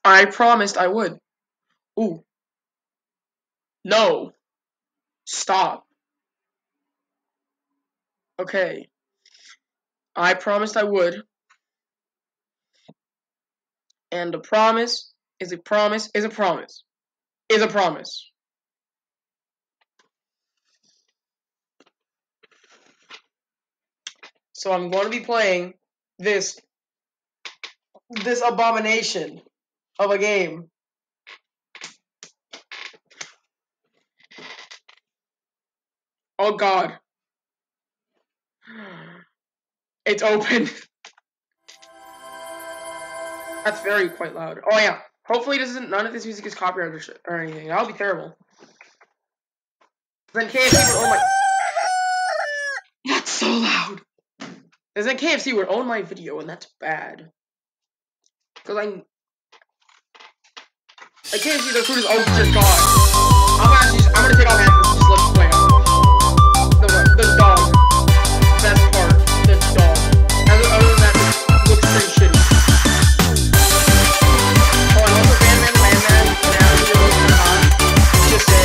I promised I would. Ooh. No. Stop. Okay. I promised I would. And a promise is a promise is a promise. Is a promise. So I'm going to be playing this abomination of a game. Oh god. It's open. That's very quite loud. Oh yeah. Hopefully none of this music is copyrighted or anything. That would be terrible. Then KFC would own my... That's so loud. Because then KFC would own my video, and that's bad. Because Like KFC, their food is dear god. I'm gonna take off headphones and just let it play out. The dog. Best part. The dog. Other than that, it looks pretty shitty. Oh, and also Bandman Landman, and after you're looking at hot, just say.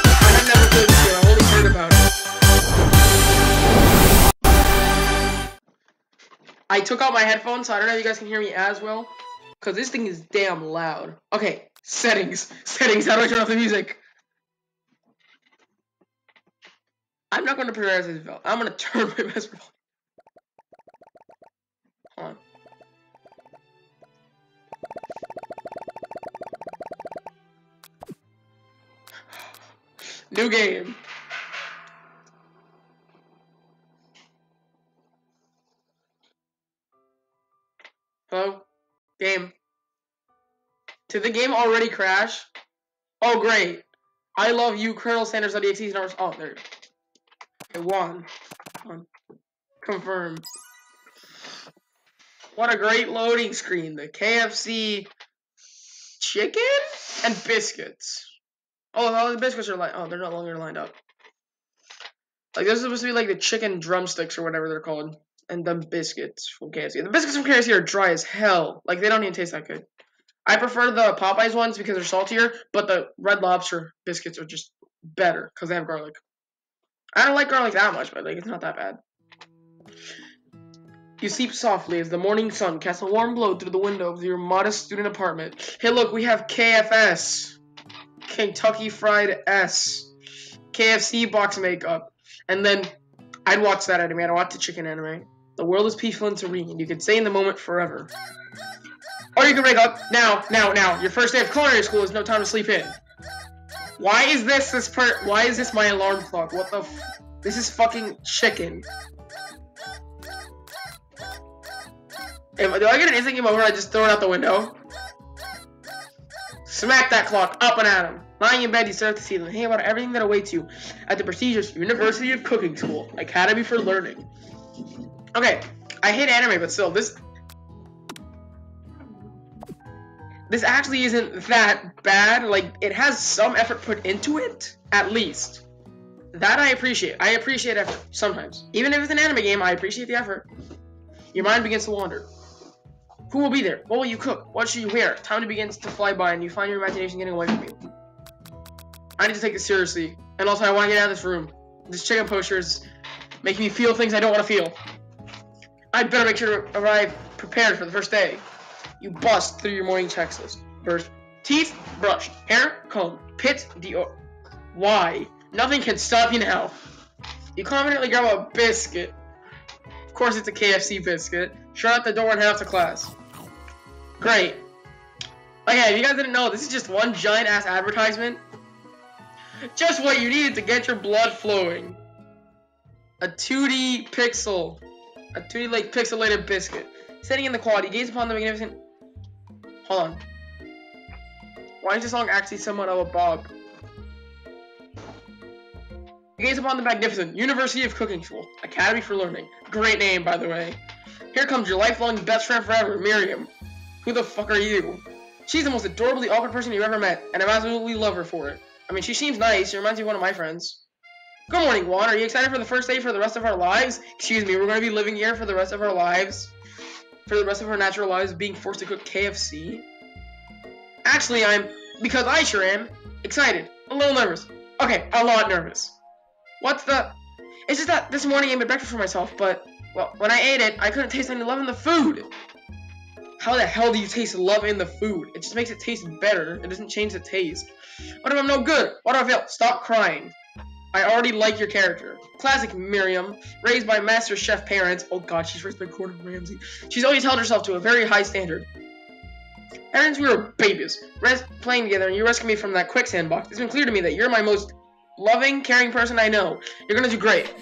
I have never played this game, I've only heard about it. I took out my headphones, so I don't know if you guys can hear me as well. Because this thing is damn loud. Okay, settings. Settings, how do I turn off the music? I'm not going to prepare this volume. I'm going to turn my best volume. Hold on. New game. Hello? Game. Did the game already crash? Oh, great. I love you, Colonel Sanders. .exe. Oh, there. Okay, one. Confirm. What a great loading screen. The KFC chicken and biscuits. Oh, the biscuits are like, oh, they're no longer lined up. Like, this is supposed to be like the chicken drumsticks or whatever they're called. And the biscuits from KFC. The biscuits from KFC are dry as hell. Like, they don't even taste that good. I prefer the Popeyes ones because they're saltier, but the Red Lobster biscuits are just better because they have garlic. I don't like garlic that much, but like it's not that bad. You sleep softly as the morning sun casts a warm glow through the window of your modest student apartment. Hey, look, we have KFS. Kentucky Fried S. KFC box makeup. And then I'd watch that anime. I'd watch the chicken anime. The world is peaceful and serene. You can stay in the moment forever. Or you can wake up now. Your first day of culinary school is no time to sleep in. Why is why is this my alarm clock? What the this is fucking chicken. Do I get an instant game over? I just throw it out the window. Smack that clock up and at him. Lying in bed, you stare at the ceiling, thinking about everything that awaits you at the prestigious University of Cooking School, Academy for Learning. Okay, I hate anime, but still, this actually isn't that bad. Like, it has some effort put into it, at least. That I appreciate. I appreciate effort, sometimes. Even if it's an anime game, I appreciate the effort. Your mind begins to wander. Who will be there? What will you cook? What should you wear? Time begins to fly by, and you find your imagination getting away from you. I need to take this seriously. And also, I want to get out of this room. This chicken poster is making me feel things I don't want to feel. I'd better make sure to arrive prepared for the first day. You bust through your morning checklist. First, teeth brushed, hair combed, pits deodorant. Why? Nothing can stop you now. You confidently grab a biscuit. Of course, it's a KFC biscuit. Shut out the door and head off to class. Great. Okay, if you guys didn't know, this is just one giant ass advertisement. Just what you needed to get your blood flowing. A 2D pixel. A 2D like pixelated biscuit. Sitting in the quad, you gaze upon the magnificent... Hold on. Why is this song actually somewhat of a bog? You gaze upon the magnificent University of Cooking School, Academy for Learning. Great name, by the way. Here comes your lifelong best friend forever, Miriam. Who the fuck are you? She's the most adorably awkward person you've ever met, and I absolutely love her for it. I mean, she seems nice. She reminds me of one of my friends. Good morning, Juan. Are you excited for the first day for the rest of our lives? Excuse me, we're going to be living here for the rest of our lives. For the rest of our natural lives, being forced to cook KFC. Actually, because I sure am, excited. A little nervous. Okay, a lot nervous. It's just that this morning I made breakfast for myself, but, well, when I ate it, I couldn't taste any love in the food. How the hell do you taste love in the food? It just makes it taste better. It doesn't change the taste. What if I'm no good? What if I fail? Stop crying. I already like your character. Classic Miriam, raised by master chef parents. Oh god, she's raised by Gordon Ramsay. She's always held herself to a very high standard. Ever since we were babies, playing together, and you rescued me from that quicksand box, it's been clear to me that you're my most loving, caring person I know. You're gonna do great.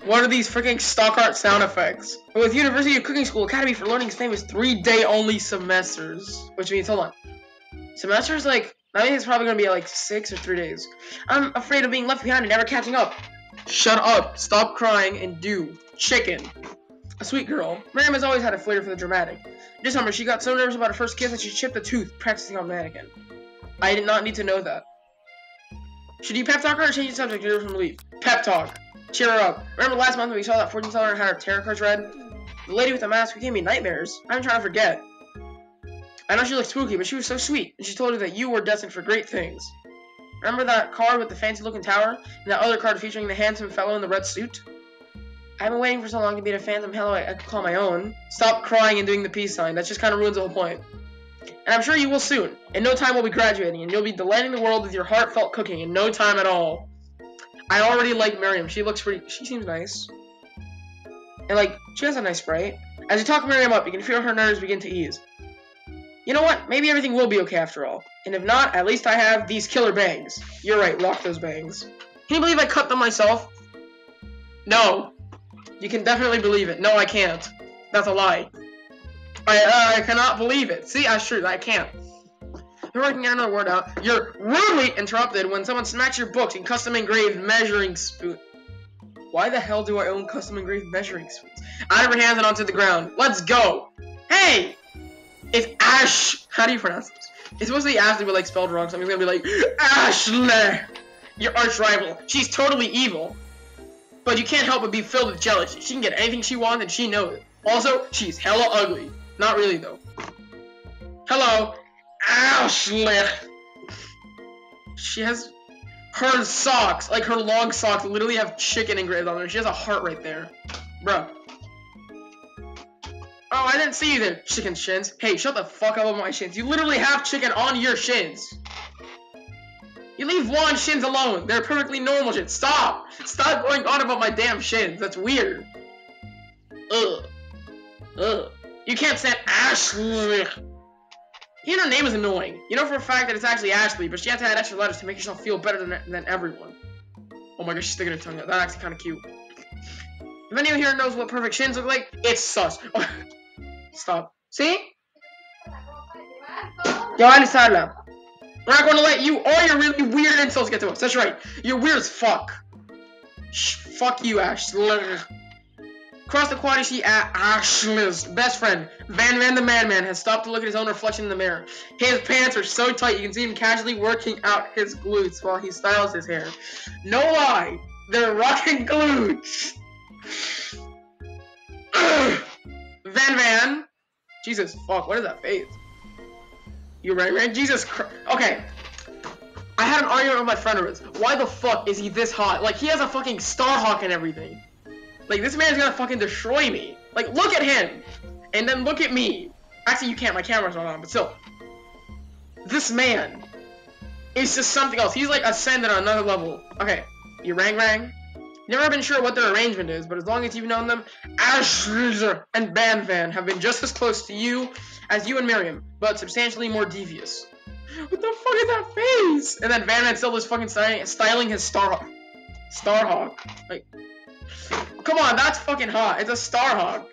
What are these freaking stock art sound effects? With University of Cooking School Academy for Learning's famous 3-day only semesters. Which means, hold on. Semesters, like, I think it's probably gonna be like 6 or 3 days. I'm afraid of being left behind and never catching up. Shut up, stop crying, and do. Chicken. A sweet girl. Miriam has always had a flair for the dramatic. This summer, she got so nervous about her first kiss that she chipped a tooth practicing on mannequin. I did not need to know that. Should you pep talk her or change the subject to from relief? Pep talk. Cheer her up. Remember last month when we saw that fortune teller and had our tarot cards read? The lady with the mask who gave me nightmares. I'm trying to forget. I know she looked spooky, but she was so sweet, and she told her that you were destined for great things. Remember that card with the fancy-looking tower, and that other card featuring the handsome fellow in the red suit? I've been waiting for so long to meet a phantom fellow I could call my own. Stop crying and doing the peace sign. That just kind of ruins the whole point. And I'm sure you will soon. In no time we'll be graduating, and you'll be delighting the world with your heartfelt cooking in no time at all. I already like Miriam. She seems nice. And, like, she has a nice sprite. As you talk Miriam up, you can feel her nerves begin to ease. You know what? Maybe everything will be okay after all. And if not, at least I have these killer bangs. You're right, rock those bangs. Can you believe I cut them myself? No. You can definitely believe it. No, I can't. That's a lie. I cannot believe it. See, that's true. I can't. You're working another word out. You're rudely interrupted when someone smacks your books and custom engraved measuring spoon. Why the hell do I own custom engraved measuring spoons? Out of your hands and onto the ground. Let's go. Hey! It's Ash. How do you pronounce this? It's supposed to be Ashley, but like spelled wrong, so I'm gonna be like, Ashley! Your arch rival. She's totally evil. But you can't help but be filled with jealousy. She can get anything she wants and she knows it. Also, she's hella ugly. Not really, though. Hello. Ashley. She has her socks, like her long socks, literally have chicken engraved on them. She has a heart right there. Bruh. Oh, I didn't see you there, chicken shins. Hey, shut the fuck up on my shins. You literally have chicken on your shins. You leave Juan's shins alone. They're perfectly normal shins. Stop! Stop going on about my damn shins. That's weird. Ugh. Ugh. You can't stand Ashley. Even her name is annoying. You know for a fact that it's actually Ashley, but she has to add extra letters to make yourself feel better than everyone. Oh my gosh, she's sticking her tongue out. That's actually kind of cute. If anyone here knows what perfect shins look like, it's sus. Stop. See? Yo, Alisala. We're not going to let you or your really weird insults get to us. That's right. You're weird as fuck. Fuck you, Ash. Across the quad, you see Ashley's best friend, Van the Man, has stopped to look at his own reflection in the mirror. His pants are so tight, you can see him casually working out his glutes while he styles his hair. No lie, they're rocking glutes. Van. Jesus fuck, what is that face? You right, man? Jesus Christ. Okay. I had an argument with my friend of his. Why the fuck is he this hot? Like, he has a fucking Starhawk and everything. Like, this man's gonna fucking destroy me. Like, look at him. And then look at me. Actually, you can't. My camera's not on, but still. This man is just something else. He's, like, ascended on another level. Okay. You rang. Never been sure what their arrangement is, but as long as you've known them, Ashrizer and Van have been just as close to you as you and Miriam, but substantially more devious. What the fuck is that face? And then Van still is fucking styling his Starhawk. Like, come on, that's fucking hot. It's a Starhawk.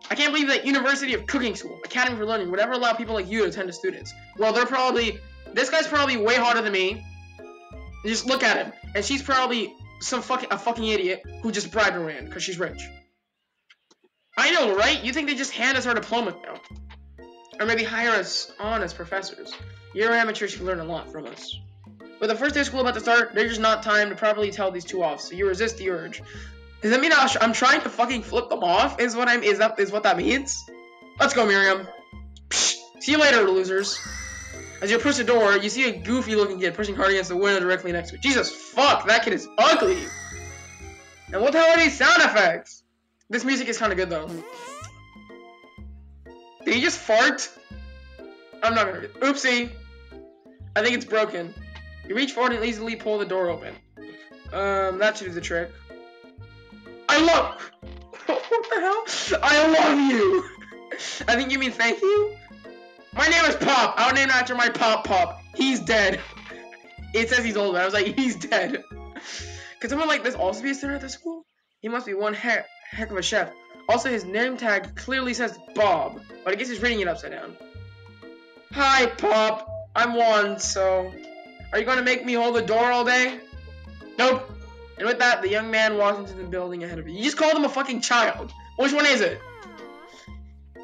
I can't believe that University of Cooking School, Academy for Learning, would ever allow people like you to attend as students. Well, this guy's probably way hotter than me. Just look at him. And she's probably a fucking idiot who just bribed her in because she's rich. I know, right? You think they just hand us our diploma now? Or maybe hire us on as professors. You're amateurs who learn a lot from us. With the first day of school about to start, there's just not time to properly tell these two off, so you resist the urge. Does that mean I'm trying to fucking flip them off? Is what that means? Let's go, Miriam. Psh, see you later, losers. As you approach the door, you see a goofy-looking kid pushing hard against the window directly next to it. Jesus fuck, that kid is ugly. And what the hell are these sound effects? This music is kind of good though. Did he just fart? I'm not gonna. Oopsie. I think it's broken. You reach forward and easily pull the door open. That should do the trick. I love. What the hell? I love you. I think you mean thank you. My name is Pop. I was named after my Pop. He's dead. It says he's older. I was like, he's dead. Could someone like this also be a student at the school? He must be one heck of a chef. Also, his name tag clearly says Bob, but I guess he's reading it upside down. Hi, Pop. I'm Juan, so... Are you going to make me hold the door all day? Nope. And with that, the young man walks into the building ahead of you. You just called him a fucking child. Which one is it?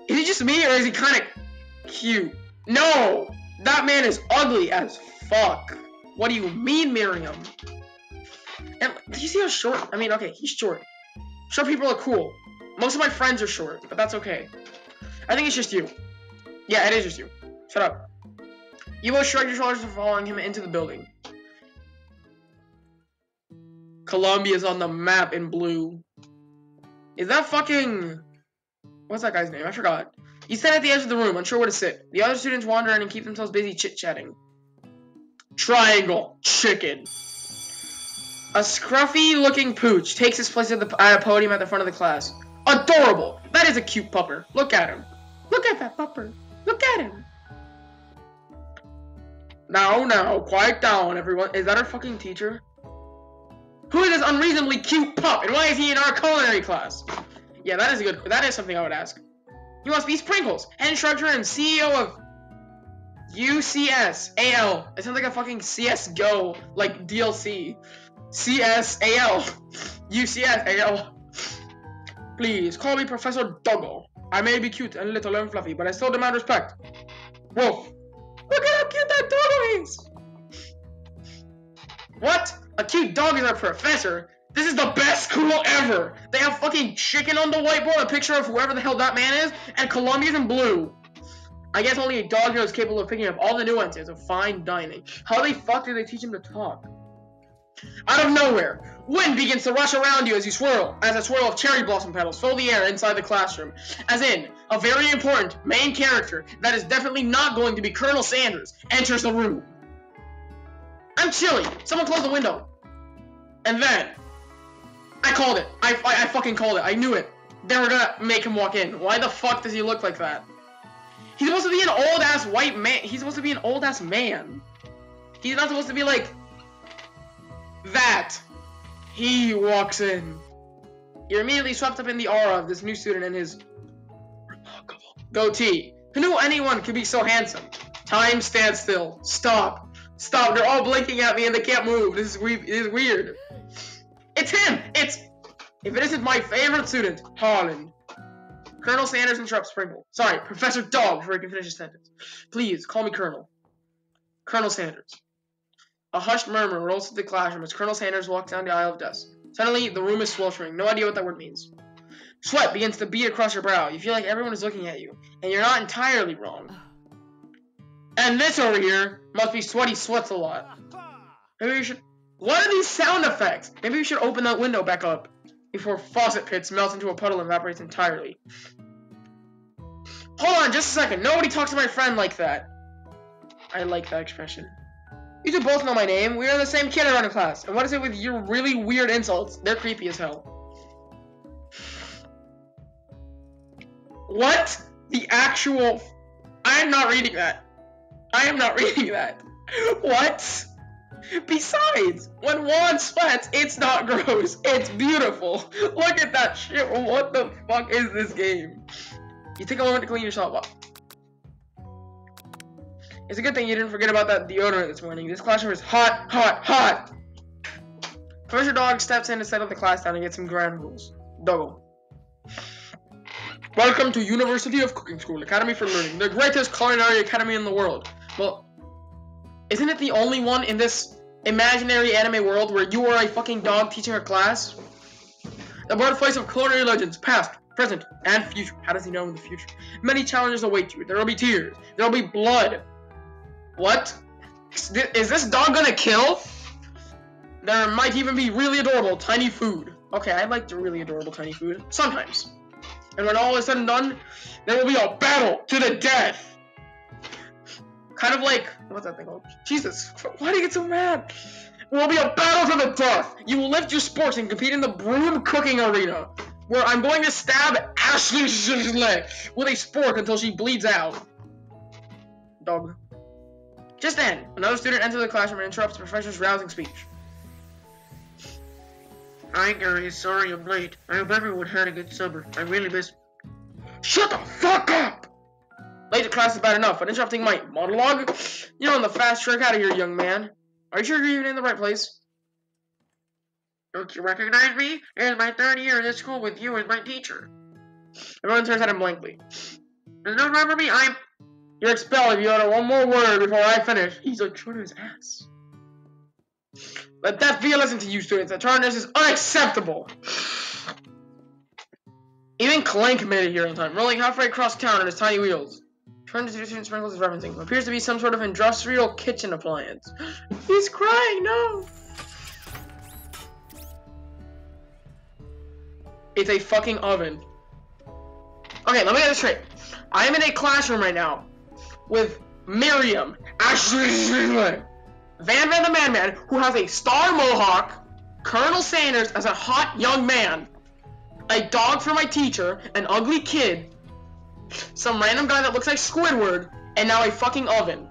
Is he just me, or is he kind of cute? No! That man is ugly as fuck. What do you mean, Miriam? And do you see how short? I mean, okay, he's short. Short people are cool. Most of my friends are short, but that's okay. I think it's just you. Yeah, it is just you. Shut up. You both shrug your shoulders for following him into the building. Colombia's on the map in blue. Is that fucking... What's that guy's name? I forgot. You stand at the edge of the room, unsure where to sit. The other students wander in and keep themselves busy chit-chatting. Triangle. Chicken. A scruffy-looking pooch takes his place at a podium at the front of the class. Adorable! That is a cute pupper. Look at him. Look at that pupper. Look at him. Now, quiet down, everyone. Is that our fucking teacher? Who is this unreasonably cute pup, and why is he in our culinary class? Yeah, that is something I would ask. He must be Sprinkles, head instructor and CEO of UCSAL. It sounds like a fucking CSGO, like DLC. CSAL. UCSAL. Please, call me Professor Doggo. I may be cute and little and fluffy, but I still demand respect. Whoa. Look at how cute that doggo is! What? A cute dog is our professor? This is the best school ever! They have fucking chicken on the whiteboard, a picture of whoever the hell that man is, and Colombia's in blue. I guess only a dog is capable of picking up all the nuances of fine dining. How the fuck did they teach him to talk? Out of nowhere, wind begins to rush around you as a swirl of cherry blossom petals fill the air inside the classroom. As in, a very important main character that is definitely not going to be Colonel Sanders enters the room. I'm chilly. Someone close the window. And then, I called it. I fucking called it. I knew it. They were gonna make him walk in. Why the fuck does he look like that? He's supposed to be an old-ass white man. He's supposed to be an old-ass man. He's not supposed to be like... that. He walks in. You're immediately swept up in the aura of this new student and his remarkable goatee. Who knew anyone could be so handsome? Time stands still. Stop. Stop. They're all blinking at me and they can't move. This is weird. It's him. If it isn't my favorite student, Harlan. Colonel Sanders interrupts Sprinkle. Sorry, Professor Dog, before he can finish his sentence. Please, call me Colonel. Colonel Sanders. A hushed murmur rolls through the classroom as Colonel Sanders walks down the aisle of desks. Suddenly, the room is sweltering. No idea what that word means. Sweat begins to bead across your brow. You feel like everyone is looking at you, and you're not entirely wrong. And this over here must be Sweaty Sweats a lot. Maybe we should... What are these sound effects? Maybe we should open that window back up before faucet pits melts into a puddle and evaporates entirely. Hold on just a second. Nobody talks to my friend like that. I like that expression. You two both know my name. We are the same kindergarten class. And what is it with your really weird insults? They're creepy as hell. What? The actual... I am not reading that. I am not reading that. What? Besides, when Juan sweats, it's not gross. It's beautiful. Look at that shit. What the fuck is this game? You take a moment to clean yourself up. It's a good thing you didn't forget about that deodorant this morning. This classroom is hot, hot, hot. Professor Dog steps in to settle the class down and get some ground rules. Doggo. Welcome to University of Cooking School, Academy for Learning, the greatest culinary academy in the world. Well, isn't it the only one in this imaginary anime world where you are a fucking dog teaching a class? The birthplace of culinary legends, past, present, and future. How does he know in the future? Many challenges await you. There will be tears. There will be blood. What? Is this dog gonna kill? There might even be really adorable tiny food. Okay, I like the really adorable tiny food. Sometimes. And when all is said and done, there will be a battle to the death. Kind of like, what's that thing called? Jesus, why do you get so mad? There will be a battle to the death. You will lift your sports and compete in the broom cooking arena, where I'm going to stab Ashley's leg with a spork until she bleeds out. Dog. Just then, another student enters the classroom and interrupts the professor's rousing speech. Hi guys, sorry I'm late. I hope everyone had a good summer. I really miss... Shut the fuck up! Late to class is bad enough, but interrupting my monologue? You're on the fast track out of here, young man. Are you sure you're even in the right place? Don't you recognize me? It is my third year in this school with you as my teacher. Everyone turns at him blankly. Does no one remember me? You're expelled if you utter one more word before I finish. He's like short of his ass. Let that be a lesson to you students. Attendance is unacceptable. Even Clank made it here on time, rolling halfway across town on his tiny wheels. Turns to student Sprinkles is referencing. What appears to be some sort of industrial kitchen appliance. He's crying, no! It's a fucking oven. Okay, let me get this straight. I am in a classroom right now with Miriam, Ashley, Van the Man, who has a star mohawk, Colonel Sanders as a hot young man, a dog for my teacher, an ugly kid, some random guy that looks like Squidward, and now a fucking oven.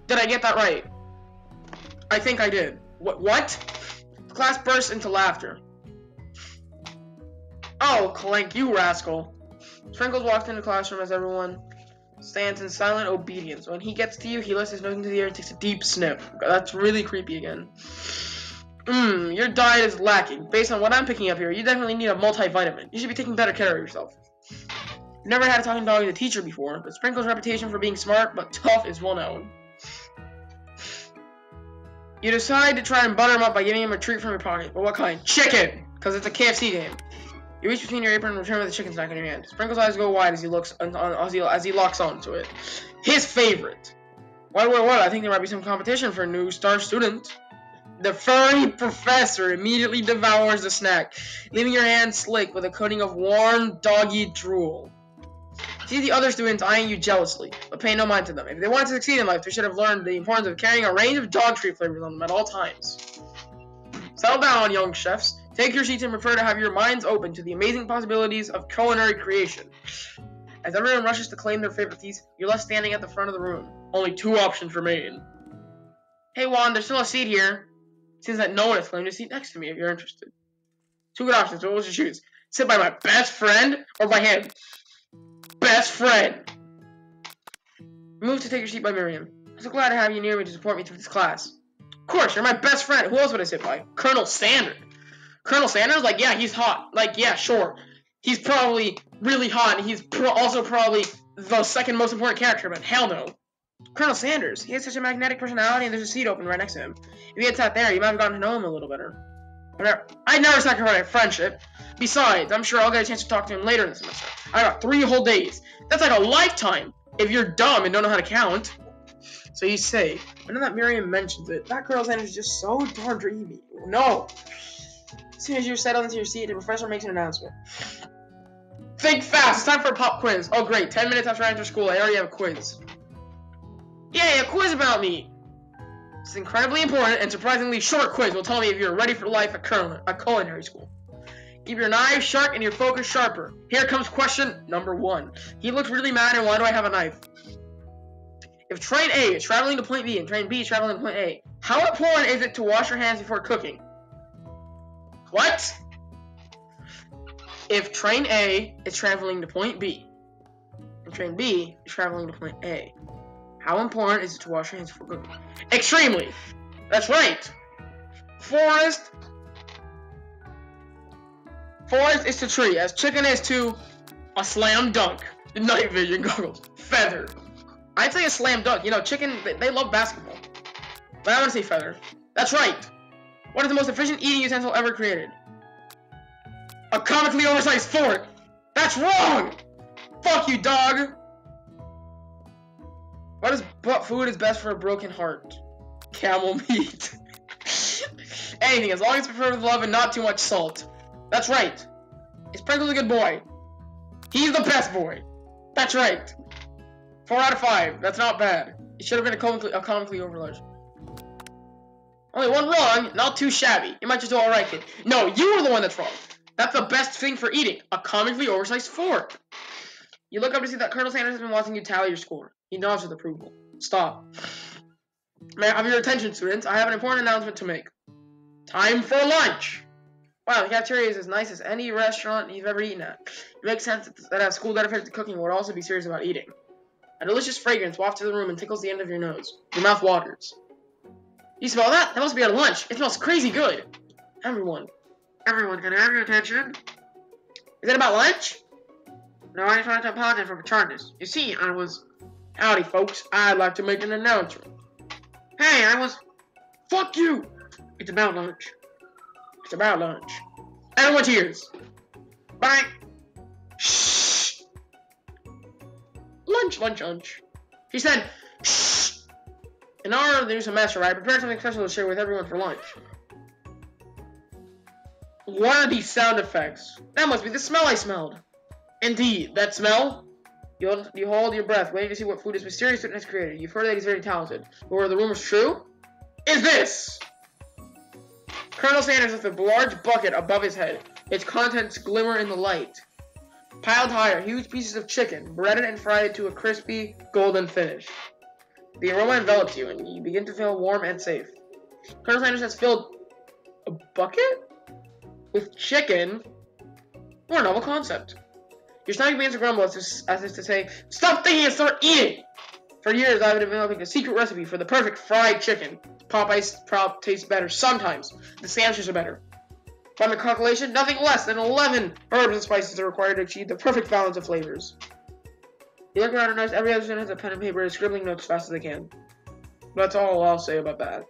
Did I get that right? I think I did. What? The class burst into laughter. Oh, Clank, you rascal. Sprinkles walks into the classroom as everyone stands in silent obedience. When he gets to you, he lifts his nose into the air and takes a deep sniff. That's really creepy again. Your diet is lacking. Based on what I'm picking up here, you definitely need a multivitamin. You should be taking better care of yourself. I've never had a talking dog as a teacher before, but Sprinkles' reputation for being smart but tough is well known. You decide to try and butter him up by giving him a treat from your pocket. But what kind? Chicken! Because it's a KFC game. You reach between your apron and return with a chicken snack in your hand. Sprinkles' eyes go wide as he looks as he locks onto it. His favorite. What? I think there might be some competition for a new star student. The furry professor immediately devours the snack, leaving your hand slick with a coating of warm, doggy drool. See the other students eyeing you jealously, but pay no mind to them. If they want to succeed in life, they should have learned the importance of carrying a range of dog treat flavors on them at all times. Settle down, young chefs. Take your seats and prepare to have your minds open to the amazing possibilities of culinary creation. As everyone rushes to claim their favorite feast, you're left standing at the front of the room. Only two options remain. Hey Juan, there's still a seat here. Seems that no one has claimed a seat next to me if you're interested. Two good options, what would you choose? Sit by my best friend or by him? Best friend! Move to take your seat by Miriam. I'm so glad to have you near me to support me through this class. Of course, you're my best friend. Who else would I sit by? Colonel Sanders. Colonel Sanders? Like, yeah, he's hot. Like, yeah, sure. He's probably really hot, and he's also probably the second most important character, but hell no. Colonel Sanders, he has such a magnetic personality, and there's a seat open right next to him. If you had sat there, you might have gotten to know him a little better. I'd never sacrifice a friendship. Besides, I'm sure I'll get a chance to talk to him later in the semester. I got 3 whole days. That's like a lifetime if you're dumb and don't know how to count. So you say, I know that Miriam mentions it. That Colonel Sanders is just so darn dreamy. No. As soon as you're settled into your seat, the professor makes an announcement. Think fast! It's time for a pop quiz. Oh great, 10 minutes after I enter school, I already have a quiz. Yay, a quiz about me! This incredibly important and surprisingly short quiz will tell me if you're ready for life at culinary school. Keep your knife sharp and your focus sharper. Here comes question number 1. He looks really mad, and why do I have a knife? If train A is traveling to point B and train B is traveling to point A, how important is it to wash your hands before cooking? What? If train A is traveling to point B and train B is traveling to point A, how important is it to wash your hands before cooking? Extremely! That's right! Forest is to tree, as chicken is to a slam dunk. Night vision goggles. Feather. I'd say a slam dunk. You know, chicken, they love basketball. But I want to say feather. That's right. What is the most efficient eating utensil ever created? A comically oversized fork. That's wrong. Fuck you, dog. What food is best for a broken heart? Camel meat. Anything, as long as it's prepared with love and not too much salt. That's right. Is Pringle's a good boy? He's the best boy. That's right. 4 out of 5. That's not bad. It should have been a comically overlarge. Only one wrong, not too shabby. You might just do alright, kid. No, you were the one that's wrong. That's the best thing for eating. A comically oversized fork. You look up to see that Colonel Sanders has been watching you tally your score. He nods with approval. Stop. May I have your attention, students? I have an important announcement to make. Time for lunch! Wow, the cafeteria is as nice as any restaurant you've ever eaten at. It makes sense that a school dedicated to cooking would also be serious about eating. A delicious fragrance wafts through the room and tickles the end of your nose. Your mouth waters. You smell that? That must be our lunch. It smells crazy good. Everyone, can I have your attention? Is it about lunch? No, I just wanted to apologize for my tardiness. You see, Howdy, folks. I'd like to make an announcement. Hey, Fuck you! It's about lunch. It's about lunch. Everyone cheers. Bye. Shh. Lunch. She said, shh. In honor of the new semester, I prepared something special to share with everyone for lunch. What are these sound effects? That must be the smell I smelled. Indeed, that smell? You hold your breath, waiting to see what food this mysterious student has created. You've heard that he's very talented. But were the rumors true? Is this? Colonel Sanders with a large bucket above his head. Its contents glimmer in the light. Piled higher, huge pieces of chicken, breaded and fried to a crispy, golden finish. The aroma envelops you, and you begin to feel warm and safe. Colonel Sanders has filled a bucket with chicken. What a novel concept. Your stomach begins to grumble as if to say, stop thinking and start eating! For years, I've been developing a secret recipe for the perfect fried chicken. Popeye's tastes better sometimes. The sandwiches are better. By my calculation, nothing less than 11 herbs and spices are required to achieve the perfect balance of flavors. You look around and notice every other student has a pen and paper and is scribbling notes as fast as they can. That's all I'll say about that.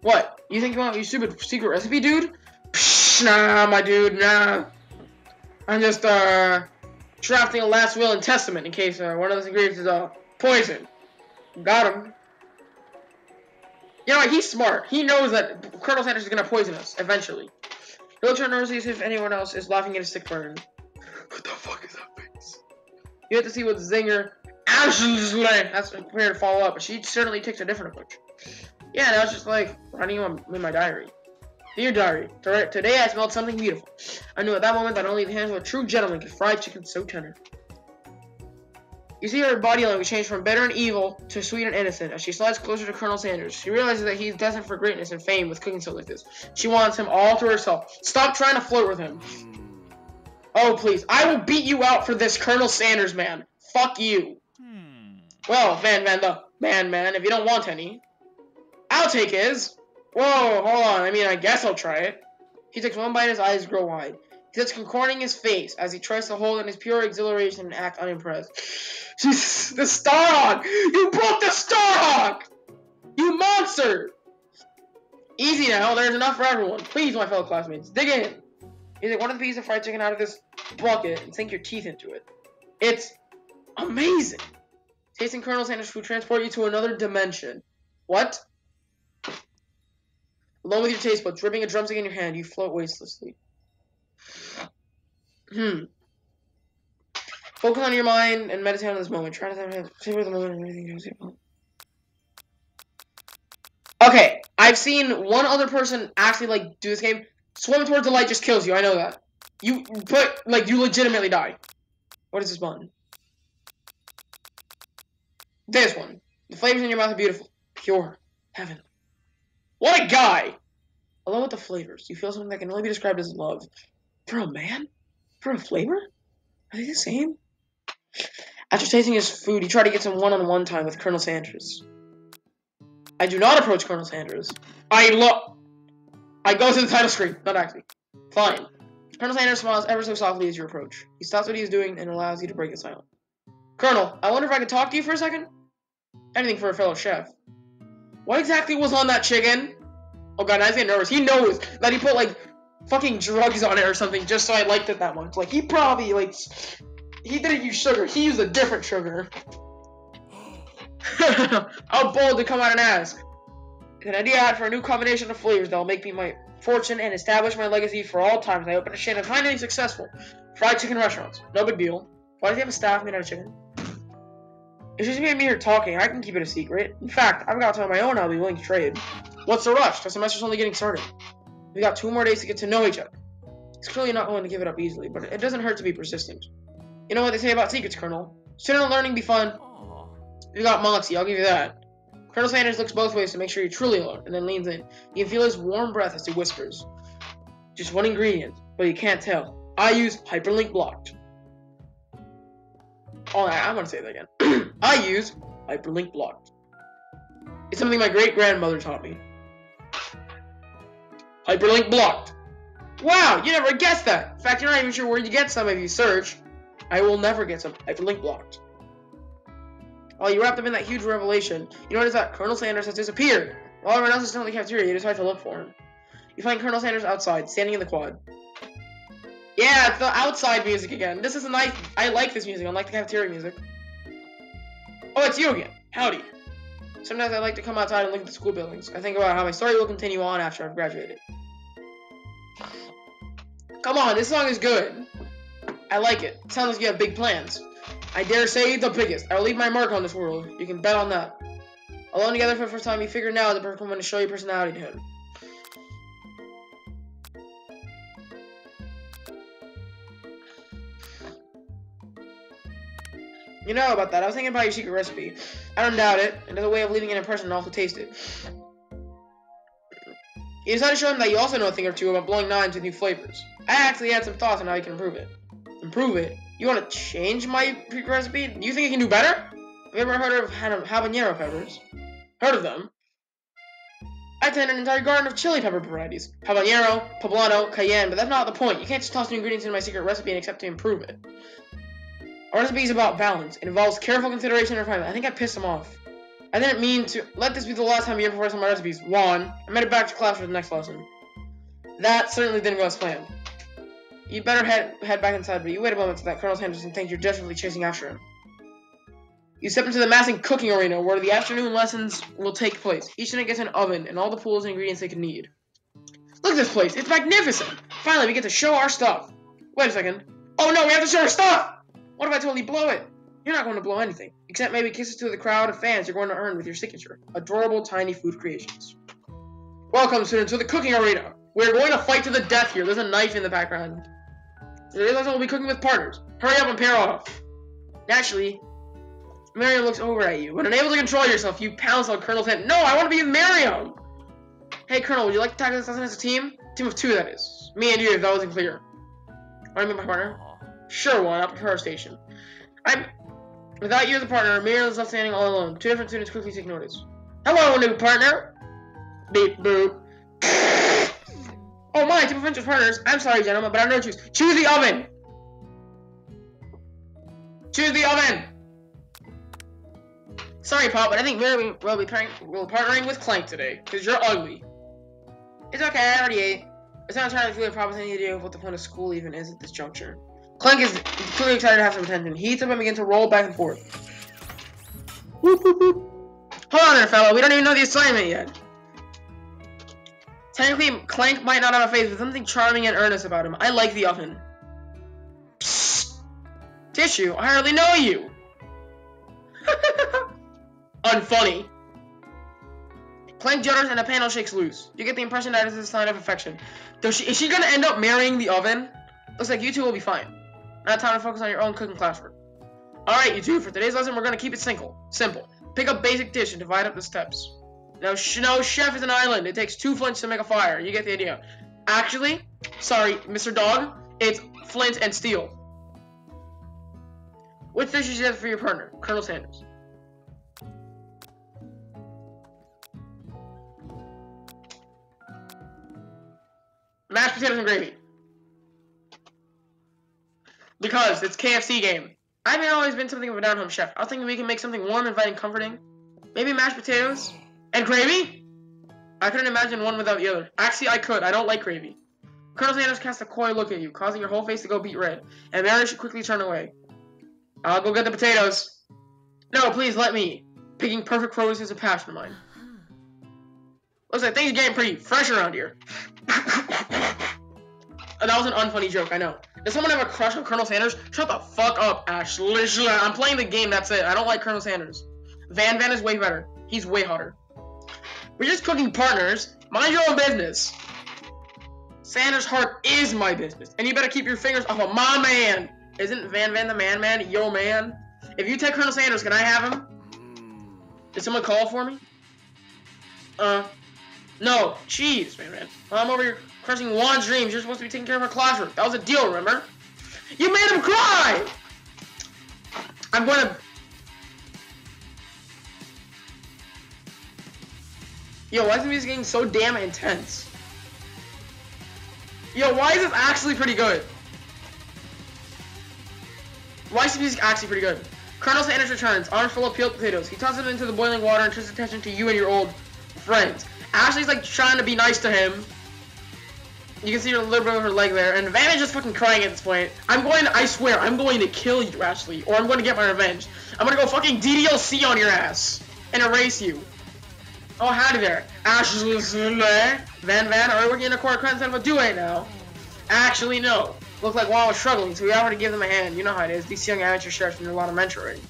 What? You think you want your stupid secret recipe, dude? Psh, nah, my dude, nah. I'm just, drafting a last will and testament in case, one of those ingredients is, poison. Got him. You know what, he's smart. He knows that Colonel Sanders is gonna poison us, eventually. He looks around nervously to see if anyone else is laughing at his sick burn. What the fuck is that face? You have to see what Zinger has prepared to follow up, but she certainly takes a different approach. Yeah, now it's just like writing in my diary. Dear diary, today I smelled something beautiful. I knew at that moment that only the hands of a true gentleman could fry chicken so tender. You see her body language change from bitter and evil to sweet and innocent as she slides closer to Colonel Sanders. She realizes that he's destined for greatness and fame with cooking stuff like this. She wants him all to herself. Stop trying to flirt with him. Oh, please. I will beat you out for this, Colonel Sanders, man. Fuck you. Well, Van, if you don't want any, I'll take his. Whoa, hold on. I guess I'll try it. He takes one bite and his eyes grow wide. He sits contorting his face as he tries to hold in his pure exhilaration and act unimpressed. The Starhawk! You broke the Starhawk! You monster! Easy now, there's enough for everyone. Please, my fellow classmates, dig in. You take one of the pieces of fried chicken out of this bucket and sink your teeth into it. It's amazing. Tasting Colonel Sanders' food transport you to another dimension. What? Along with your taste buds, dripping a drumstick in your hand, you float wastelessly. Focus on your mind and meditate on this moment. Try to savor the moment and everything you see. Okay, I've seen one other person actually do this game. Swimming towards the light just kills you. I know that. You legitimately die. What is this button? This one. The flavors in your mouth are beautiful, pure, heaven. What a guy! Along with the flavors, you feel something that can only be described as love. For a man? For a flavor? Are they the same? After tasting his food, you try to get some one-on-one time with Colonel Sanders. I do not approach Colonel Sanders. I go to the title screen, not actually. Fine. Colonel Sanders smiles ever so softly as you approach. He stops what he is doing and allows you to break the silence. Colonel, I wonder if I could talk to you for a second? Anything for a fellow chef. What exactly was on that chicken? Oh god, I was getting nervous. He knows that he put, like, fucking drugs on it or something just so I liked it that much. Like, he probably, like, he didn't use sugar. He used a different sugar. How bold to come out and ask. An idea I had for a new combination of flavors that will make me my fortune and establish my legacy for all time. I opened a chain of highly successful fried chicken restaurants. No big deal. Why does he have a staff made out of chicken? It's just me here talking. I can keep it a secret. In fact, I've got some of my own I'll be willing to trade. What's the rush? The semester's only getting started. We got 2 more days to get to know each other. He's clearly not willing to give it up easily, but it doesn't hurt to be persistent. You know what they say about secrets, Colonel? Student and learning be fun. You got moxie, I'll give you that. Colonel Sanders looks both ways to make sure you truly learn, and then leans in. You can feel his warm breath as he whispers. Just one ingredient, but you can't tell. I use hyperlink blocked. Oh, I'm gonna say that again. I use hyperlink blocked. It's something my great-grandmother taught me. Hyperlink blocked. Wow, you never guessed that. In fact, you're not even sure where you get some if you search. I will never get some hyperlink blocked. While you wrapped up in that huge revelation, you notice that Colonel Sanders has disappeared. While everyone else is still in the cafeteria, you decide to look for him. You find Colonel Sanders outside, standing in the quad. Yeah, it's the outside music again. This is a nice... I like this music, unlike the cafeteria music. Oh, it's you again. Howdy. Sometimes I like to come outside and look at the school buildings. I think about how my story will continue on after I've graduated. Come on, this song is good. I like it. It sounds like you have big plans. I dare say the biggest. I'll leave my mark on this world. You can bet on that. Alone together for the first time, you figure now the perfect moment to show your personality to him. You know about that. I was thinking about your secret recipe. I don't doubt it. And there's a way of leaving an impression and also taste it. You decide to show him that you also know a thing or two about blowing knives with new flavors. I actually had some thoughts on how you can improve it. Improve it? You want to change my secret recipe? Do you think you can do better? Have you ever heard of habanero peppers? Heard of them? I tend an entire garden of chili pepper varieties. Habanero, poblano, cayenne, but that's not the point. You can't just toss new ingredients into my secret recipe and expect to improve it. Our recipe is about balance. It involves careful consideration and refinement. I think I pissed him off. I didn't mean to. Let this be the last time you ever force on my recipes. Juan, I made it back to class for the next lesson. That certainly didn't go as planned. You better head back inside, but you wait a moment so that Colonel Sanders doesn't think you're desperately chasing after him. You step into the massing cooking arena where the afternoon lessons will take place. Each student gets an oven and all the tools and ingredients they can need. Look at this place. It's magnificent. Finally, we get to show our stuff. Wait a second. Oh no, we have to show our stuff! What if I totally blow it? You're not going to blow anything, except maybe kisses to the crowd of fans you're going to earn with your signature. Adorable tiny food creations. Welcome, students, to the cooking arena. We're going to fight to the death here. There's a knife in the background. Today's lesson will be cooking with partners. Hurry up and pair off. Naturally, Miriam looks over at you. When unable to control yourself, you pounce on Colonel's head. No, I want to be with Miriam! Hey, Colonel, would you like to tackle this lesson as a team? Team of 2, that is. Me and you, if that wasn't clear. What do you mean, my partner? Sure, one. I'll prefer our station. Without you as a partner, Miriam is left standing all alone. 2 different students quickly take notice. Hello, new partner! Beep, boop. Oh my, team of interest partners. I'm sorry, gentlemen, but I have no choose. Choose the oven! Choose the oven! Sorry, Pop, but I think Miriam will be partnering with Clank today, because you're ugly. It's okay, I already ate. It's not entirely clear Pop has any idea of what the point of school even is at this juncture. Clank is clearly excited to have some attention. He eats up and begins to roll back and forth. Whoop, whoop, whoop. Hold on there, fellow. We don't even know the assignment yet. Technically, Clank might not have a face, but something charming and earnest about him. I like the oven. Psst. Tissue, I hardly know you. Unfunny. Clank judders and a panel shakes loose. You get the impression that it is a sign of affection. Is she gonna end up marrying the oven? Looks like you two will be fine. Now time to focus on your own cooking classwork. Alright, you two, for today's lesson, we're gonna keep it simple. Pick a basic dish and divide up the steps. Now, no chef is an island. It takes 2 flints to make a fire. You get the idea. Actually, sorry, Mr. Dog, it's flint and steel. Which dish is you have for your partner, Colonel Sanders? Mashed potatoes and gravy. Because it's KFC game. I've always been something of a down-home chef. I was thinking we can make something warm, inviting, comforting. Maybe mashed potatoes? And gravy? I couldn't imagine one without the other. Actually, I could. I don't like gravy. Colonel Sanders casts a coy look at you, causing your whole face to go beet red, and Mary should quickly turn away. I'll go get the potatoes. No, please let me. Picking perfect produce is a passion of mine. Looks like things are getting pretty fresh around here. That was an unfunny joke, I know. Does someone have a crush on Colonel Sanders? Shut the fuck up, Ashley. I'm playing the game, that's it. I don't like Colonel Sanders. Van is way better. He's way hotter. We're just cooking partners. Mind your own business. Sanders' heart is my business. And you better keep your fingers off of my man. Isn't Van the man? Yo, man. If you take Colonel Sanders, can I have him? Did someone call for me? No. Jeez, Van. While I'm over here crushing Juan's dreams, you're supposed to be taking care of her classwork. That was a deal, remember? You made him cry! I'm gonna... Yo, why is the music getting so damn intense? Yo, why is this actually pretty good? Why is the music actually pretty good? Colonel Sanders returns, arms full of peeled potatoes. He tosses them into the boiling water and turns attention to you and your old friends. Ashley's like trying to be nice to him. You can see a little bit of her leg there, and Van is just fucking crying at this point. I swear, I'm going to kill you, Ashley, or I'm going to get my revenge. I'm gonna go fucking DDLC on your ass and erase you. Oh, howdy there. Ashley, Van, are we working in a quarter crime instead of a duet now? Actually, no. Looked like Juan was struggling, so we offered to give them a hand. You know how it is. These young amateur sheriffs need a lot of mentoring.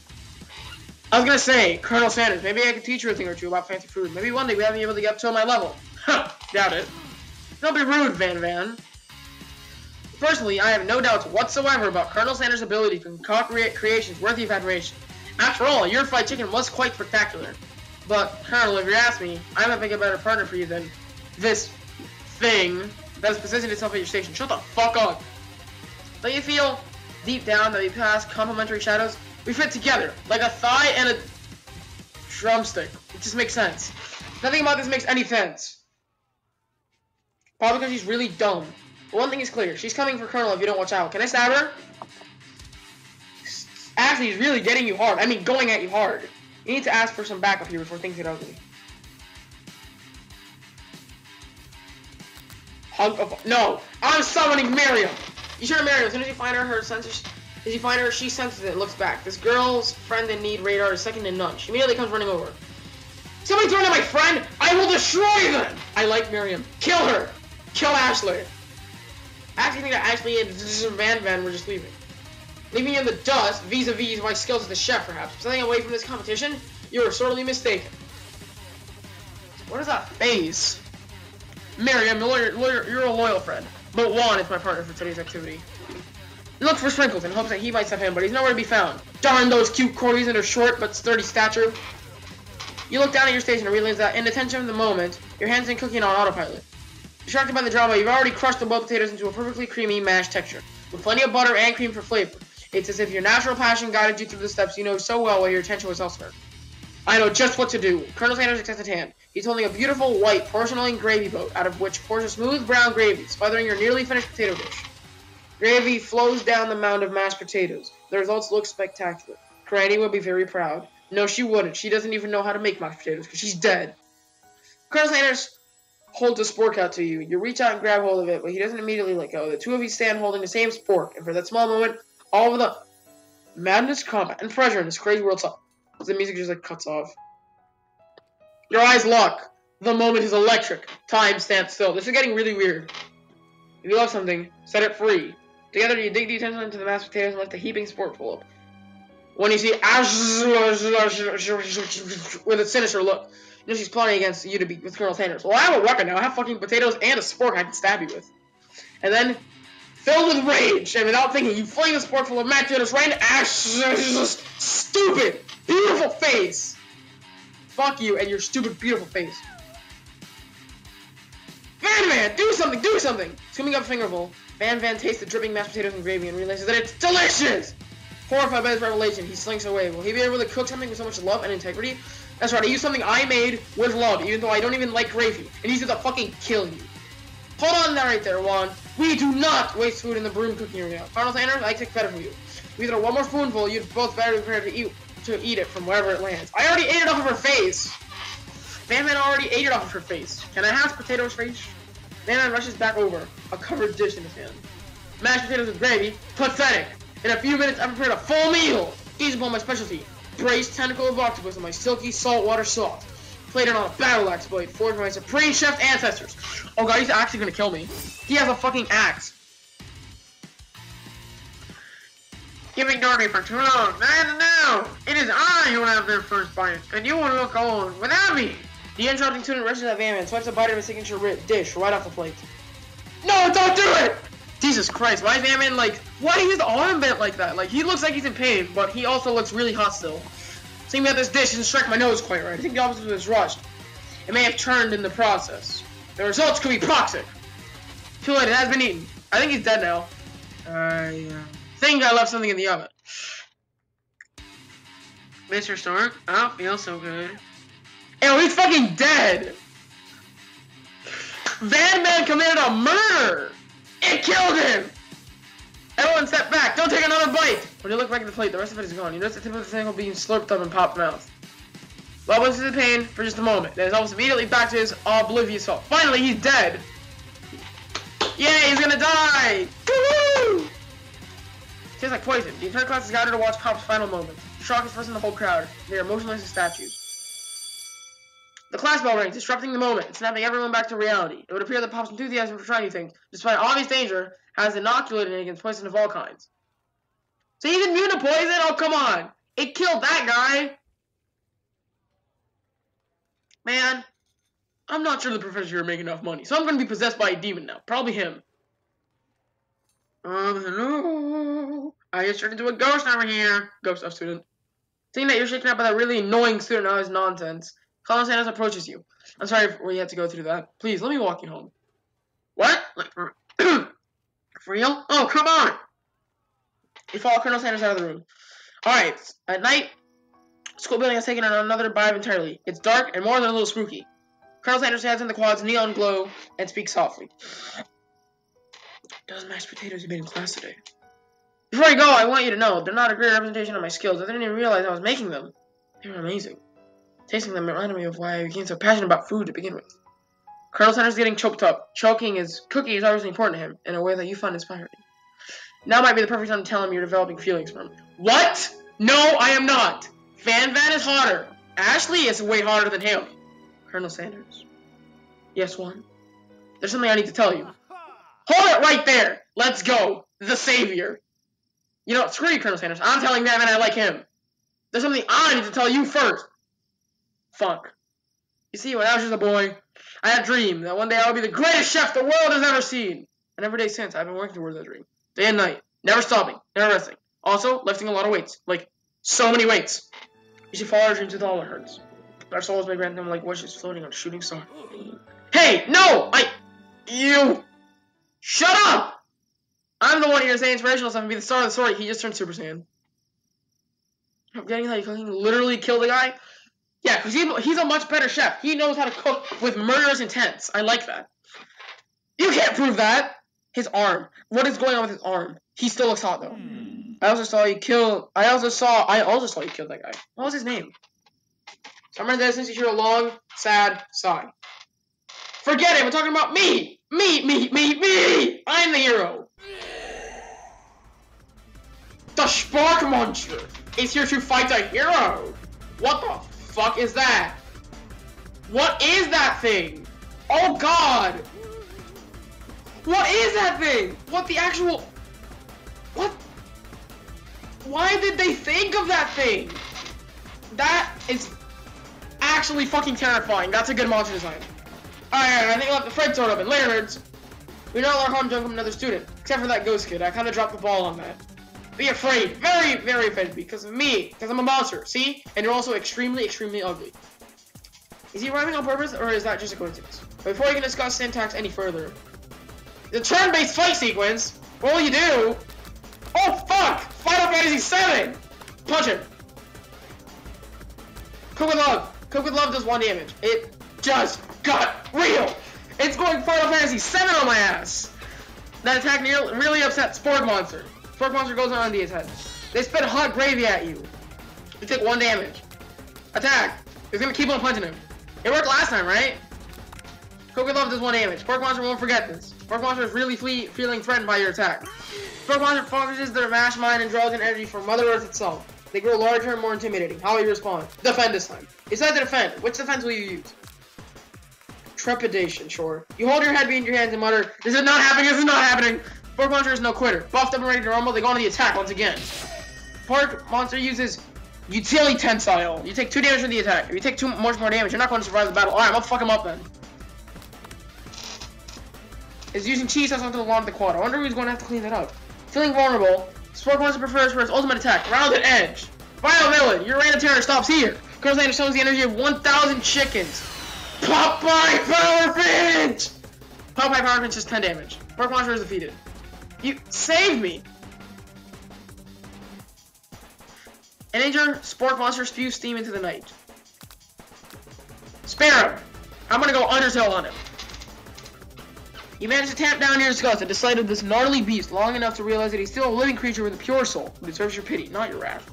I was gonna say, Colonel Sanders, maybe I could teach you a thing or two about fancy food. Maybe one day we haven't been able to get up to my level. Huh, doubt it. Don't be rude, Van. Personally, I have no doubts whatsoever about Colonel Sanders' ability to concoct creations worthy of admiration. After all, your fried chicken was quite spectacular. But, Colonel, if you ask me, I might make a better partner for you than this thing that has positioned itself at your station. Shut the fuck up. Don't you feel, deep down, that we pass complementary shadows? We fit together, like a thigh and a drumstick. It just makes sense. Nothing about this makes any sense. Probably because she's really dumb. But one thing is clear. She's coming for Colonel if you don't watch out. Can I stab her? Actually, he's really getting you hard. I mean, going at you hard. You need to ask for some backup here before things get ugly. No! I'm summoning Miriam! You sure Miriam, as soon as you find her, she senses it and looks back. This girl's friend in need radar is second to none. She immediately comes running over. Somebody thrown at my friend! I will destroy them! I like Miriam. Kill her! Kill Ashley! I actually think that Ashley and Van were just leaving. Leaving you in the dust, vis-a-vis my skills as a chef, perhaps. Something away from this competition? You are sorely mistaken. What is that face? Miriam, you're a loyal friend. But Juan is my partner for today's activity. Look for Sprinkles in hopes that he might step in, but he's nowhere to be found. Darn those cute corgis and their short but sturdy stature. You look down at your station and realize that in the tension of the moment, your hands been cooking on autopilot. Distracted by the drama, you've already crushed the boiled potatoes into a perfectly creamy mashed texture, with plenty of butter and cream for flavor. It's as if your natural passion guided you through the steps you know so well while your attention was elsewhere. I know just what to do. Colonel Sanders extends his hand. He's holding a beautiful white porcelain gravy boat, out of which pours a smooth brown gravy, smothering your nearly finished potato dish. Gravy flows down the mound of mashed potatoes. The results look spectacular. Granny would be very proud. No, she wouldn't. She doesn't even know how to make mashed potatoes, because she's dead. Colonel Sanders holds a spork out to you. You reach out and grab hold of it, but he doesn't immediately let go. The two of you stand holding the same spork, and for that small moment, all of the madness, combat, and pleasure in this crazy world stops. The music just like cuts off. Your eyes lock. The moment is electric. Time stands still. This is getting really weird. If you love something, set it free. Together you dig the attention into the mashed potatoes and let the heaping spork pull up. When you see Ash with a sinister look, you know she's plotting against you to be with Colonel Sanders. Well, I have a weapon now. I have fucking potatoes and a spork I can stab you with. And then, filled with rage and without thinking, you fling the spork full of mashed potatoes right into Ash's stupid, beautiful face. Fuck you and your stupid, beautiful face. Van, do something, do something! Scooping up a fingerful, Van tastes the dripping mashed potatoes and gravy and realizes that it's delicious! Horrified by this revelation, he slinks away. Will he be able to cook something with so much love and integrity? That's right, I used something I made with love, even though I don't even like gravy, and he's gonna fucking kill you. Hold on there right there, Juan. We do not waste food in the broom cooking area. Colonel Sanders, I take better from you. If you throw one more spoonful, you'd both better be prepared to eat it from wherever it lands. I already ate it off of her face! Man already ate it off of her face. Can I have potatoes face? Man rushes back over, a covered dish in his hand. Mashed potatoes with gravy? Pathetic! In a few minutes, I prepared a full meal! Easy upon my specialty. Braised tentacle of octopus on my silky saltwater sauce. Plated on a battle axe blade forged by my supreme chef's ancestors. Oh god, he's actually gonna kill me. He has a fucking axe. You've ignored me for too long. Now, it is I who will have their first bite, and you will look on without me. The interrupting student rushes at Van Man, swipes a bite of his signature dish right off the plate. No, don't do it! Jesus Christ, why is Van Man like, why is his arm bent like that? Like, he looks like he's in pain, but he also looks really hostile. Seeing that this dish didn't strike my nose quite right. I think the opposite was rushed. It may have turned in the process. The results could be toxic. Too late, it has been eaten. I think he's dead now. I think I left something in the oven. Mr. Stork, I don't feel so good. Ew, he's fucking dead! Van Man committed a murder! It killed him! Everyone step back, don't take another bite! When you look back at the plate, the rest of it is gone. You notice the tip of the tentacle being slurped up and popped mouth. Bob looks at the pain for just a moment, then is almost immediately back to his oblivious self. Finally, he's dead! Yay, he's gonna die! Woohoo! Tastes like poison. The entire class is gathered to watch Pop's final moments. Shock is first in the whole crowd. They are motionless as statues. The class bell rings, disrupting the moment, snapping everyone back to reality. It would appear that Pop's enthusiasm for trying new things, despite obvious danger, has inoculated him against poison of all kinds. So he's immune to poison? Oh, come on! It killed that guy! Man, I'm not sure the professor here make enough money, so I'm gonna be possessed by a demon now. Probably him. Hello? I just turned into a ghost over here. Ghost of student. Seeing that you're shaken up by that really annoying student and all his nonsense, Coronel Sanders approaches you. I'm sorry we had to go through that. Please, let me walk you home. What? Like, for real? Oh, come on! You follow Coronel Sanders out of the room. Alright, at night, school building has taken on another vibe entirely. It's dark and more than a little spooky. Coronel Sanders stands in the quad's neon glow and speaks softly. Those mashed potatoes you made in class today. Before I go, I want you to know, they're not a great representation of my skills. I didn't even realize I was making them. They were amazing. Tasting them reminded me of why I became so passionate about food to begin with. Coronel Sanders is getting choked up. Cooking is obviously important to him, in a way that you find inspiring. Now might be the perfect time to tell him you're developing feelings for him. What? No, I am not! Van is hotter. Ashley is way hotter than him. Coronel Sanders. Yes, one. There's something I need to tell you. Hold it right there! Let's go! The savior. You know, screw you, Coronel Sanders. I'm telling Van I like him. There's something I need to tell you first. Fuck. You see, when I was just a boy, I had a dream that one day I would be the greatest chef the world has ever seen. And every day since, I've been working towards that dream. Day and night. Never stopping. Never resting. Also, lifting a lot of weights. Like, so many weights. You should follow our dreams with all our hearts. Our souls may grant them like wishes floating on a shooting star. Hey! No! You! Shut up! I'm the one here saying inspirational stuff and be the star of the story. He just turned Super Saiyan. I'm getting how you can literally kill the guy? Yeah, because he's a much better chef. He knows how to cook with murderous intent. I like that. You can't prove that! His arm. What is going on with his arm? He still looks hot, though. I also saw you kill that guy. What was his name? Somewhere in the distance, you hear a long, sad sigh. Forget him! I'm talking about me! Me! I'm the hero! The Spark Monster is here to fight a hero! What the fuck is that? What is that thing? Oh god! What is that thing? What the actual... What? Why did they think of that thing? That is actually fucking terrifying. That's a good monster design. Alright, I think we'll have the Fred sword open. Later, nerds. We know our harm done from another student. Except for that ghost kid. I kind of dropped the ball on that. Be afraid. Very, very afraid because of me. Because I'm a monster. See? And you're also extremely, extremely ugly. Is he rhyming on purpose, or is that just a coincidence? But before you can discuss syntax any further, the turn-based fight sequence. What will you do? Oh fuck! Final Fantasy VII. Punch him. Cook with love. Cook with love does 1 damage. It just got real. It's going Final Fantasy VII on my ass. That attack really upset Spork Monster. Spork Monster goes on the attack. They spit hot gravy at you. You take 1 damage. Attack. He's gonna keep on punching him. It worked last time, right? Cookie Love does 1 damage. Pork Monster won't forget this. Pork Monster is really feeling threatened by your attack. Pork Monster focuses their mastermind and draws in energy from Mother Earth itself. They grow larger and more intimidating. How will you respond? Defend this time. It's not to defend. Which defense will you use? Trepidation, sure. You hold your head behind your hands and mutter, "This is not happening, this is not happening!" Pork Monster is no quitter. Buffed up and ready to rumble, they go on the attack once again. Pork Monster uses Utility Tensile. You take 2 damage from the attack. If you take too much more damage, you're not going to survive the battle. Alright, I'm gonna fuck him up then. Is using cheese sauce onto the lawn of the quad. I wonder who's going to have to clean that up. Feeling vulnerable, Pork Monster prefers for his ultimate attack, Rounded Edge. Final villain, your reign of terror stops here. Colonel Sanders shows the energy of 1,000 chickens. Popeye Power Pinch! Popeye Power Pinch is 10 damage. Pork Monster is defeated. You saved me! An injured Pork Monster spews steam into the night. Spare him! I'm gonna go Undertale on him. You managed to tamp down your disgust and decided this gnarly beast long enough to realize that he's still a living creature with a pure soul who deserves your pity, not your wrath.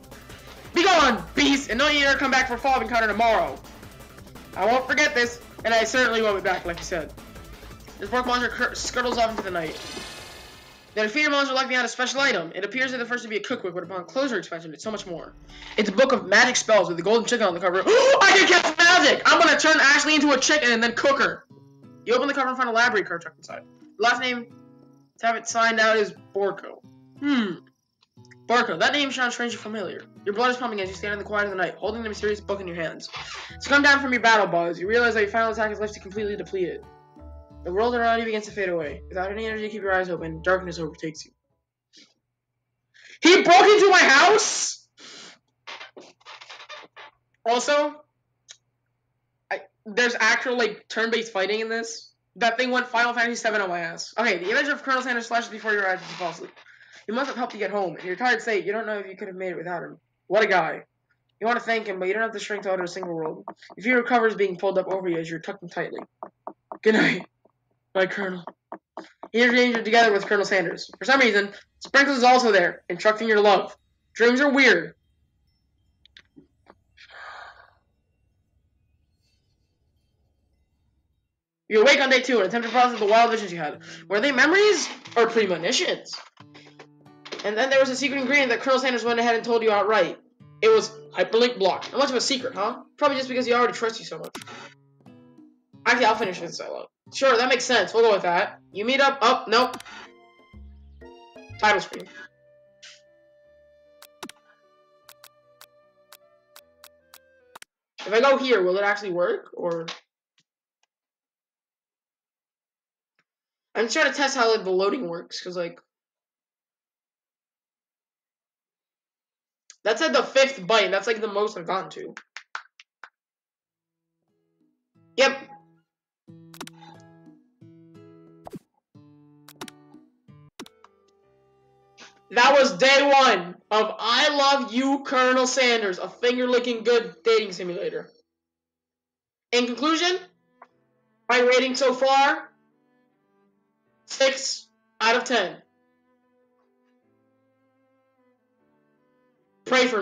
Be gone, beast, and don't you dare come back for Fall Encounter tomorrow. I won't forget this, and I certainly won't be back, like you said. This Pork Monster scuttles off into the night. The defeated monster left behind a special item. It appears at the first to be a cookbook, but upon closer inspection, it's so much more. It's a book of magic spells with a golden chicken on the cover. I can cast magic! I'm gonna turn Ashley into a chicken and then cook her. You open the cover and find a library card tucked inside. The last name to have it signed out is Borko. Borko, that name sounds strangely familiar. Your blood is pumping as you stand in the quiet of the night, holding the mysterious book in your hands. As you come down from your battle buzz, you realize that your final attack has left you completely depleted. The world around you begins to fade away. Without any energy to keep your eyes open, darkness overtakes you. He broke into my house?! Also, there's actual, like, turn-based fighting in this. That thing went Final Fantasy VII on my ass. Okay, the image of Colonel Sanders flashes before your eyes as you fall asleep. He must have helped you get home. In your tired state, you don't know if you could have made it without him. What a guy. You want to thank him, but you don't have the strength to utter a single word. If he recovers being pulled up over you as you're tucked in tightly. Good night, my Colonel. He interchanged together with Colonel Sanders. For some reason, Sprinkles is also there, instructing your love. Dreams are weird. You awake on day 2 and attempt to process the wild visions you had. Were they memories or premonitions? And then there was a secret ingredient that Colonel Sanders went ahead and told you outright. It was hyperlink block. Not much of a secret, huh? Probably just because he already trusts you so much. Actually, I'll finish this solo. Sure, that makes sense. We'll go with that. You meet up. Oh, nope. Title screen. If I go here, will it actually work? Or... I'm just trying to test how, like, the loading works, because, like... That said the 5th byte, and that's, like, the most I've gotten to. Yep. That was day 1 of I Love You, Colonel Sanders, a finger-licking good dating simulator. In conclusion, my rating so far, 6 out of 10. Pray for me.